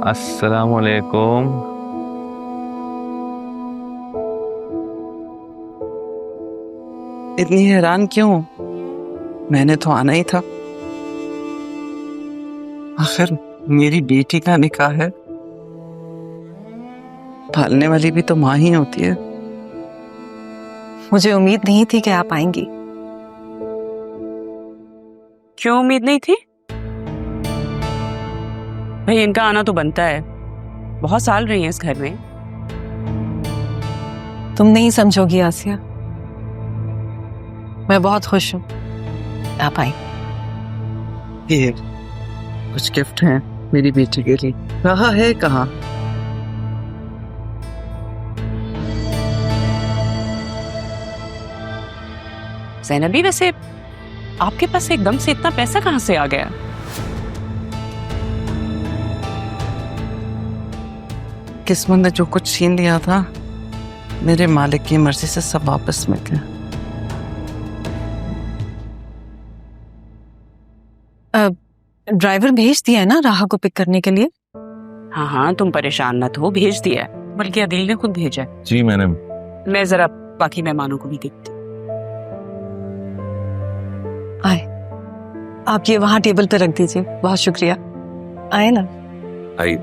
अस्सलामुअलैकुम। इतनी हैरान क्यों? मैंने तो आना ही था। आखिर मेरी बेटी का निकाह है। पालने वाली भी तो माँ ही होती है। मुझे उम्मीद नहीं थी कि आप आएंगी। क्यों उम्मीद नहीं थी? भाई इनका आना तो बनता है, बहुत साल रही हैं इस घर में। तुम नहीं समझोगी आसिया, मैं बहुत खुश हूँ आप आई। ये कुछ गिफ्ट हैं मेरी बेटी के लिए। रहा है कहाँ? ज़ैनबी, वैसे आपके पास एकदम से इतना पैसा कहाँ से आ गया? किस्मत ने जो कुछ छीन लिया था, मेरे मालिक की मर्जी से सब वापस मिल गया। ड्राइवर भेज दिया है ना राहा को पिक करने के लिए? हाँ हाँ, तुम परेशान मत हो, भेज दिया है, बल्कि अदील ने खुद भेजा है। जी मैंने। मैं जरा बाकी मेहमानों को भी देखती। आए, आप ये वहां टेबल पे रख दीजिए। बहुत शुक्रिया। आए ना। आई।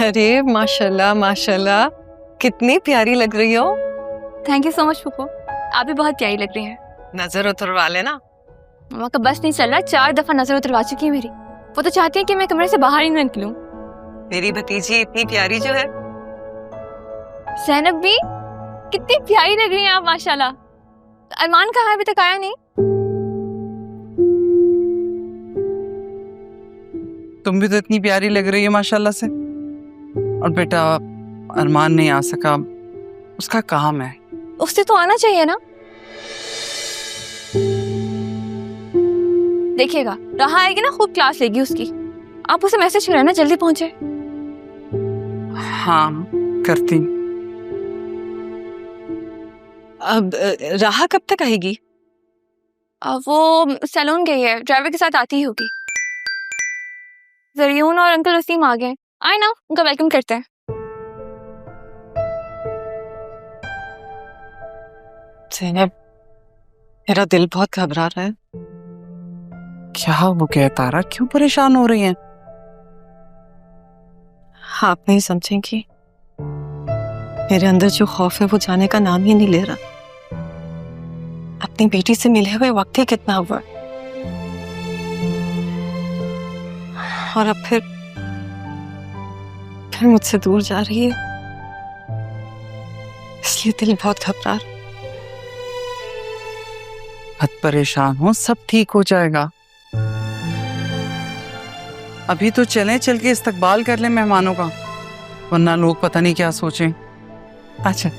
अरे माशाल्लाह माशाल्लाह, कितनी प्यारी लग रही हो। थैंक यू सो मच फूफो, आप भी बहुत प्यारी लग रही हैं। नजर उतरवा लेना। मामा का बस नहीं चल रहा, 4 दफा नजर उतरवा चुकी है मेरी। वो तो चाहती है कि मैं कमरे से बाहर ही न निकलूं। मेरी भतीजी इतनी प्यारी जो है। ज़ैनब भी कितनी प्यारी लग रही हैं आप, माशाल्लाह। अरमान कहाँ है? अभी तक आया नहीं। तुम भी तो इतनी प्यारी लग रही है माशाल्लाह से। और बेटा अरमान नहीं आ सका, उसका काम है। उससे तो आना चाहिए ना। देखिएगा, राहा आएगी ना, खूब क्लास लेगी उसकी। आप उसे मैसेज करें ना, जल्दी पहुंचे। हाँ करती। अब राहा कब तक आएगी? वो सैलून गई है, ड्राइवर के साथ आती ही होगी। जरियून और अंकल वसीम आ गए। आए ना, उनका वेलकम करते हैं। ज़ैनब, मेरा दिल बहुत घबरा रहा है। क्या वो कहता रहा? क्यों परेशान हो रही हैं? आप नहीं समझेंगी, मेरे अंदर जो खौफ है वो जाने का नाम ही नहीं ले रहा। अपनी बेटी से मिले हुए वक्त ही कितना हुआ, और अब फिर मुझसे दूर जा रही है, इसलिए दिल बहुत घबरा रहा। मत परेशान हो, सब ठीक हो जाएगा। अभी तो चलें, चल के इस्तकबाल कर लें मेहमानों का, वरना लोग पता नहीं क्या सोचें। अच्छा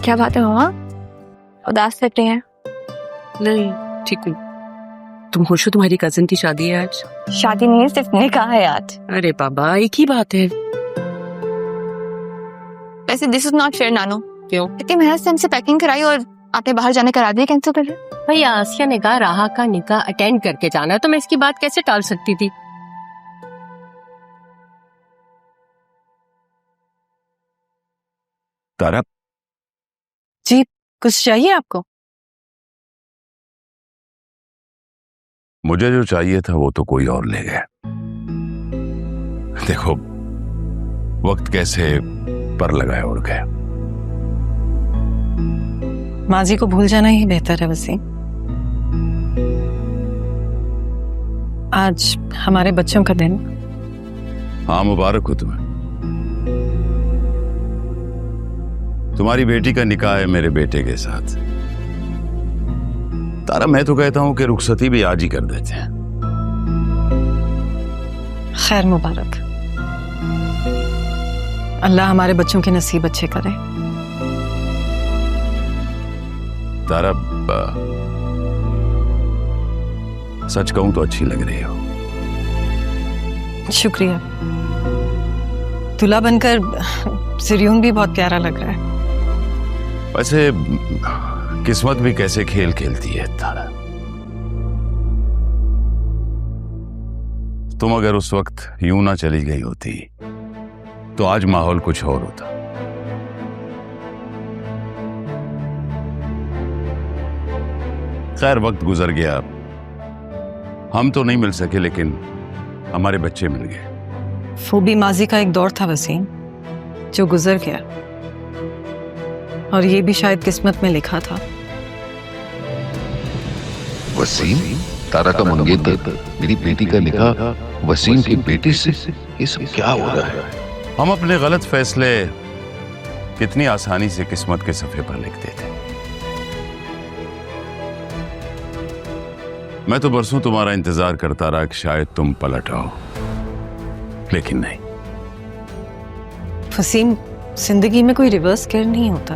क्या बात है मामा, उदास लग रही हैं? नहीं, ठीक हूँ। तुम खुश हो? तुम्हारी कजिन की शादी है आज। शादी नहीं है, सिर्फ निकाह है आज। अरे बाबा, एक ही बात है। वैसे दिस इज नॉट फेयर नानो। क्यों? इतनी मेहनत से हमसे पैकिंग कराई और आपने बाहर जाने करा दिया, कैंसिल कर दिया। भाई आसिया ने कहा राहा का निकाह अटेंड करके जाना, तो मैं इसकी बात कैसे टाल सकती थी। तारा, जी, कुछ चाहिए आपको? मुझे जो चाहिए था वो तो कोई और ले गया। देखो वक्त कैसे पर लगाए उड़ गया। माजी को भूल जाना ही बेहतर है वसीम। आज हमारे बच्चों का दिन। हाँ, मुबारक हो तुम्हें। तुम्हारी बेटी का निकाह है मेरे बेटे के साथ। तारा, मैं तो कहता हूं कि रुखसती भी आज ही कर देते हैं। खैर मुबारक। अल्लाह हमारे बच्चों के नसीब अच्छे करे। तारा, सच कहूं तो अच्छी लग रही हो। शुक्रिया। दूल्हा बनकर सिरियून भी बहुत प्यारा लग रहा है। वैसे किस्मत भी कैसे खेल खेलती है तारा। तुम अगर उस वक्त यूं ना चली गई होती तो आज माहौल कुछ और होता। खैर, वक्त गुजर गया। हम तो नहीं मिल सके, लेकिन हमारे बच्चे मिल गए। वो भी माजी का एक दौर था वसीम, जो गुजर गया, और ये भी शायद किस्मत में लिखा था। वसीम, तारा का मंगेतर, मेरी बेटी का निकाह वसीम की बेटी से, ये सब क्या हो रहा है? हम अपने गलत फैसले कितनी आसानी से किस्मत के सफे पर लिख देते। मैं तो बरसों तुम्हारा इंतजार करता रहा कि शायद तुम पलट आओ, लेकिन नहीं। वसीम, जिंदगी में कोई रिवर्स गियर नहीं होता।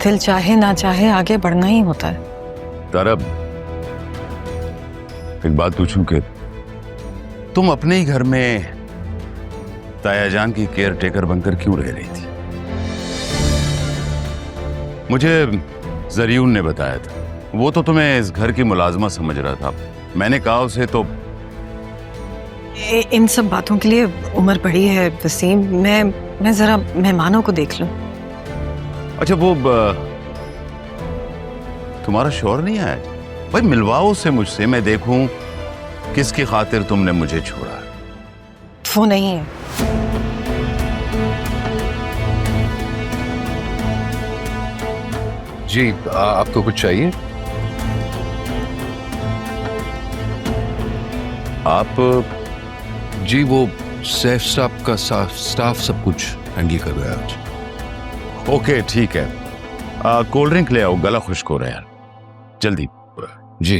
दिल चाहे ना चाहे आगे बढ़ना ही होता है। तारा, एक बात पूछूं कि तुम अपने ही घर में ताया जान की केयर टेकर बनकर क्यों रह रही थी? मुझे जरियून ने बताया था। वो तो तुम्हें इस घर की मुलाजमा समझ रहा था। मैंने कहा उसे तो इन सब बातों के लिए उम्र बड़ी है वसीम। मैं जरा मेहमानों को देख लूं। अच्छा, वो तुम्हारा शौहर नहीं आया? भाई मिलवाओ उससे मुझसे, मैं देखूं किसकी खातिर तुमने मुझे छोड़ा। वो नहीं है। जी, आपको कुछ चाहिए? आप जी, वो सैफ साहब का स्टाफ सब कुछ हैंडल कर रहा है आज। ओके, ठीक है। कोल्ड ड्रिंक ले आओ, गला खुश्क हो रहा है यार, जल्दी। जी।